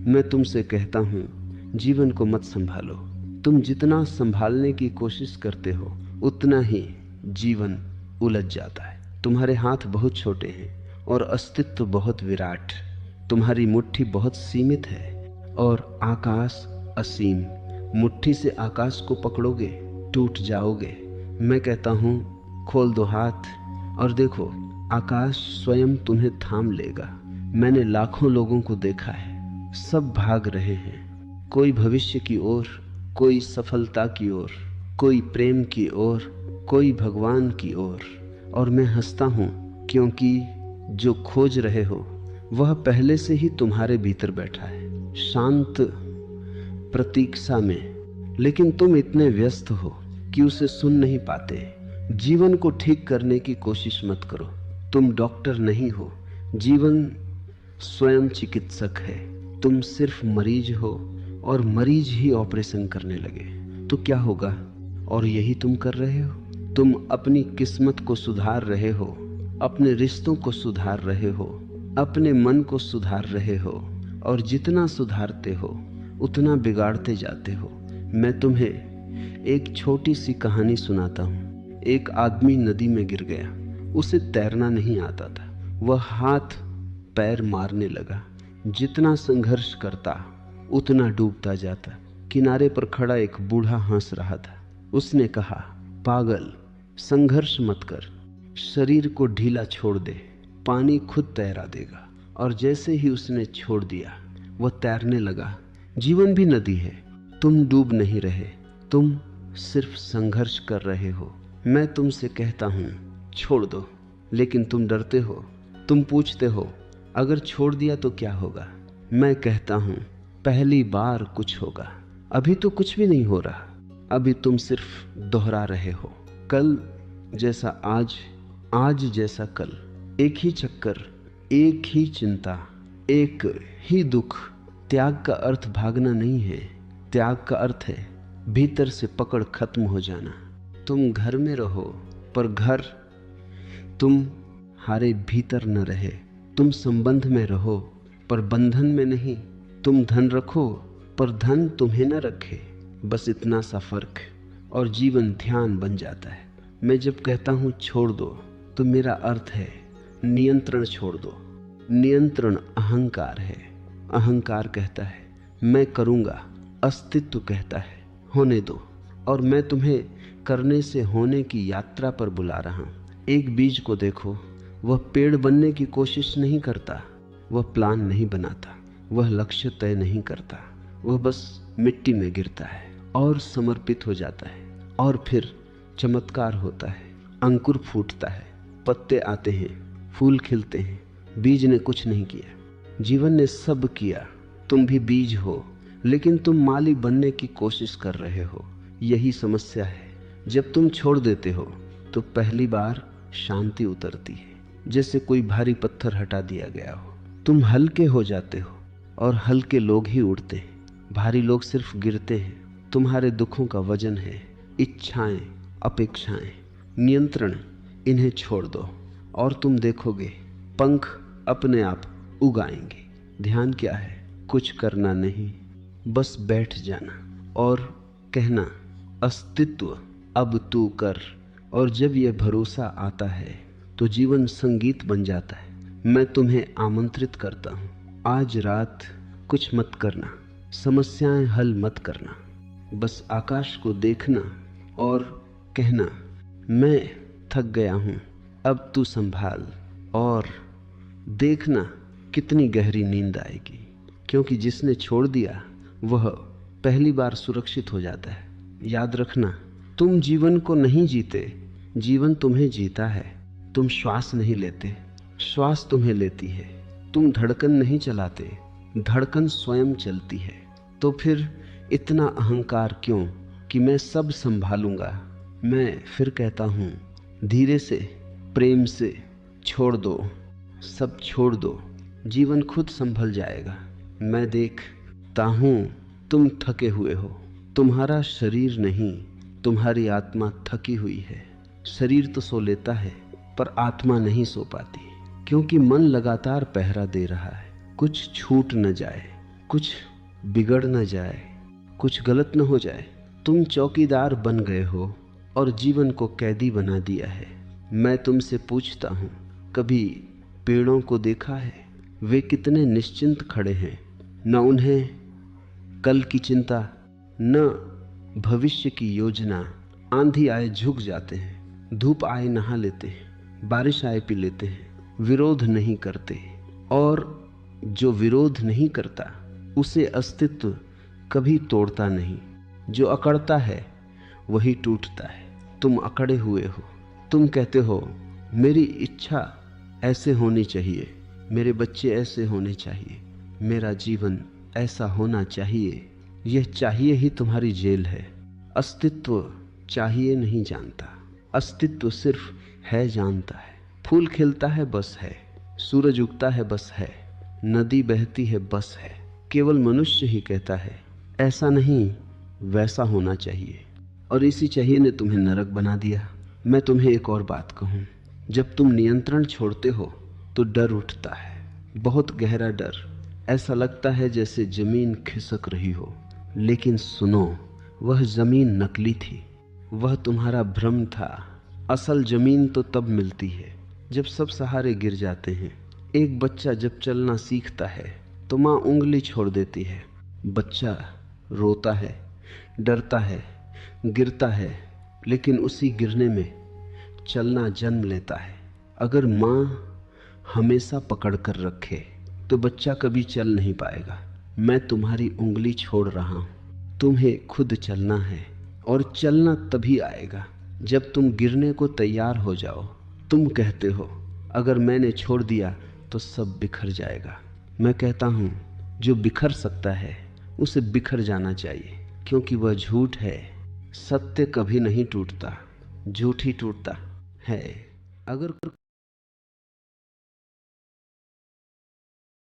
मैं तुमसे कहता हूँ, जीवन को मत संभालो। तुम जितना संभालने की कोशिश करते हो उतना ही जीवन उलझ जाता है। तुम्हारे हाथ बहुत छोटे हैं और अस्तित्व बहुत विराट। तुम्हारी मुट्ठी बहुत सीमित है और आकाश असीम। मुट्ठी से आकाश को पकड़ोगे, टूट जाओगे। मैं कहता हूँ, खोल दो हाथ और देखो, आकाश स्वयं तुम्हें थाम लेगा। मैंने लाखों लोगों को देखा है, सब भाग रहे हैं, कोई भविष्य की ओर, कोई सफलता की ओर, कोई प्रेम की ओर, कोई भगवान की ओर। और मैं हंसता हूँ क्योंकि जो खोज रहे हो वह पहले से ही तुम्हारे भीतर बैठा है, शांत प्रतीक्षा में। लेकिन तुम इतने व्यस्त हो कि उसे सुन नहीं पाते। जीवन को ठीक करने की कोशिश मत करो। तुम डॉक्टर नहीं हो, जीवन स्वयं चिकित्सक है। तुम सिर्फ मरीज हो और मरीज ही ऑपरेशन करने लगे तो क्या होगा? और यही तुम कर रहे हो। तुम अपनी किस्मत को सुधार रहे हो, अपने रिश्तों को सुधार रहे हो, अपने मन को सुधार रहे हो, और जितना सुधारते हो उतना बिगाड़ते जाते हो। मैं तुम्हें एक छोटी सी कहानी सुनाता हूँ। एक आदमी नदी में गिर गया। उसे तैरना नहीं आता था। वह हाथ पैर मारने लगा। जितना संघर्ष करता उतना डूबता जाता। किनारे पर खड़ा एक बूढ़ा हंस रहा था। उसने कहा, पागल, संघर्ष मत कर, शरीर को ढीला छोड़ दे, पानी खुद तैरा देगा। और जैसे ही उसने छोड़ दिया वह तैरने लगा। जीवन भी नदी है। तुम डूब नहीं रहे, तुम सिर्फ संघर्ष कर रहे हो। मैं तुमसे कहता हूँ, छोड़ दो। लेकिन तुम डरते हो। तुम पूछते हो, अगर छोड़ दिया तो क्या होगा? मैं कहता हूँ, पहली बार कुछ होगा। अभी तो कुछ भी नहीं हो रहा। अभी तुम सिर्फ दोहरा रहे हो। कल जैसा आज, आज जैसा कल। एक ही चक्कर, एक ही चिंता, एक ही दुख। त्याग का अर्थ भागना नहीं है। त्याग का अर्थ है भीतर से पकड़ खत्म हो जाना। तुम घर में रहो पर घर तुम्हारे भीतर न रहे। तुम संबंध में रहो पर बंधन में नहीं। तुम धन रखो पर धन तुम्हें न रखे। बस इतना सा फर्क, और जीवन ध्यान बन जाता है। मैं जब कहता हूँ छोड़ दो तो मेरा अर्थ है नियंत्रण छोड़ दो। नियंत्रण अहंकार है। अहंकार कहता है मैं करूँगा, अस्तित्व कहता है होने दो। और मैं तुम्हें करने से होने की यात्रा पर बुला रहा हूँ। एक बीज को देखो, वह पेड़ बनने की कोशिश नहीं करता, वह प्लान नहीं बनाता, वह लक्ष्य तय नहीं करता। वह बस मिट्टी में गिरता है और समर्पित हो जाता है, और फिर चमत्कार होता है। अंकुर फूटता है, पत्ते आते हैं, फूल खिलते हैं। बीज ने कुछ नहीं किया, जीवन ने सब किया। तुम भी बीज हो, लेकिन तुम माली बनने की कोशिश कर रहे हो। यही समस्या है। जब तुम छोड़ देते हो तो पहली बार शांति उतरती है, जैसे कोई भारी पत्थर हटा दिया गया हो। तुम हल्के हो जाते हो और हल्के लोग ही उड़ते हैं। भारी लोग सिर्फ गिरते हैं। तुम्हारे दुखों का वजन है इच्छाएं, अपेक्षाएं, नियंत्रण। इन्हें छोड़ दो और तुम देखोगे पंख अपने आप उगाएंगे। ध्यान क्या है? कुछ करना नहीं, बस बैठ जाना और कहना, अस्तित्व अब तू कर। और जब यह भरोसा आता है तो जीवन संगीत बन जाता है। मैं तुम्हें आमंत्रित करता हूँ, आज रात कुछ मत करना, समस्याएं हल मत करना। बस आकाश को देखना और कहना, मैं थक गया हूँ, अब तू संभाल। और देखना कितनी गहरी नींद आएगी। क्योंकि जिसने छोड़ दिया वह पहली बार सुरक्षित हो जाता है। याद रखना, तुम जीवन को नहीं जीते, जीवन तुम्हें जीता है। तुम श्वास नहीं लेते, श्वास तुम्हें लेती है। तुम धड़कन नहीं चलाते, धड़कन स्वयं चलती है। तो फिर इतना अहंकार क्यों कि मैं सब संभालूंगा? मैं फिर कहता हूँ, धीरे से, प्रेम से छोड़ दो, सब छोड़ दो। जीवन खुद संभल जाएगा। मैं देखता हूँ तुम थके हुए हो। तुम्हारा शरीर नहीं, तुम्हारी आत्मा थकी हुई है। शरीर तो सो लेता है पर आत्मा नहीं सो पाती, क्योंकि मन लगातार पहरा दे रहा है कुछ छूट न जाए। कुछ बिगड़ न जाए, कुछ गलत न हो जाए। तुम चौकीदार बन गए हो और जीवन को कैदी बना दिया है। मैं तुमसे पूछता हूँ, कभी पेड़ों को देखा है? वे कितने निश्चिंत खड़े हैं, न उन्हें कल की चिंता, न भविष्य की योजना। आंधी आए झुक जाते हैं, धूप आए नहा लेते हैं, बारिश आए पी लेते हैं, विरोध नहीं करते। और जो विरोध नहीं करता उसे अस्तित्व कभी तोड़ता नहीं। जो अकड़ता है वही टूटता है। तुम अकड़े हुए हो। तुम कहते हो मेरी इच्छा ऐसे होनी चाहिए, मेरे बच्चे ऐसे होने चाहिए, मेरा जीवन ऐसा होना चाहिए। यह चाहिए ही तुम्हारी जेल है। अस्तित्व चाहिए नहीं जानता, अस्तित्व सिर्फ है जानता है। फूल खिलता है बस है, सूरज उगता है बस है, नदी बहती है बस है। केवल मनुष्य ही कहता है ऐसा नहीं वैसा होना चाहिए, और इसी चाहिए ने तुम्हें नरक बना दिया। मैं तुम्हें एक और बात कहूँ, जब तुम नियंत्रण छोड़ते हो तो डर उठता है, बहुत गहरा डर। ऐसा लगता है जैसे जमीन खिसक रही हो। लेकिन सुनो, वह जमीन नकली थी, वह तुम्हारा भ्रम था। असल जमीन तो तब मिलती है जब सब सहारे गिर जाते हैं। एक बच्चा जब चलना सीखता है तो माँ उंगली छोड़ देती है। बच्चा रोता है, डरता है, गिरता है, लेकिन उसी गिरने में चलना जन्म लेता है। अगर माँ हमेशा पकड़ कर रखे तो बच्चा कभी चल नहीं पाएगा। मैं तुम्हारी उंगली छोड़ रहा हूँ, तुम्हें खुद चलना है, और चलना तभी आएगा जब तुम गिरने को तैयार हो जाओ। तुम कहते हो अगर मैंने छोड़ दिया तो सब बिखर जाएगा। मैं कहता हूँ जो बिखर सकता है उसे बिखर जाना चाहिए, क्योंकि वह झूठ है। सत्य कभी नहीं टूटता, झूठ ही टूटता है। अगर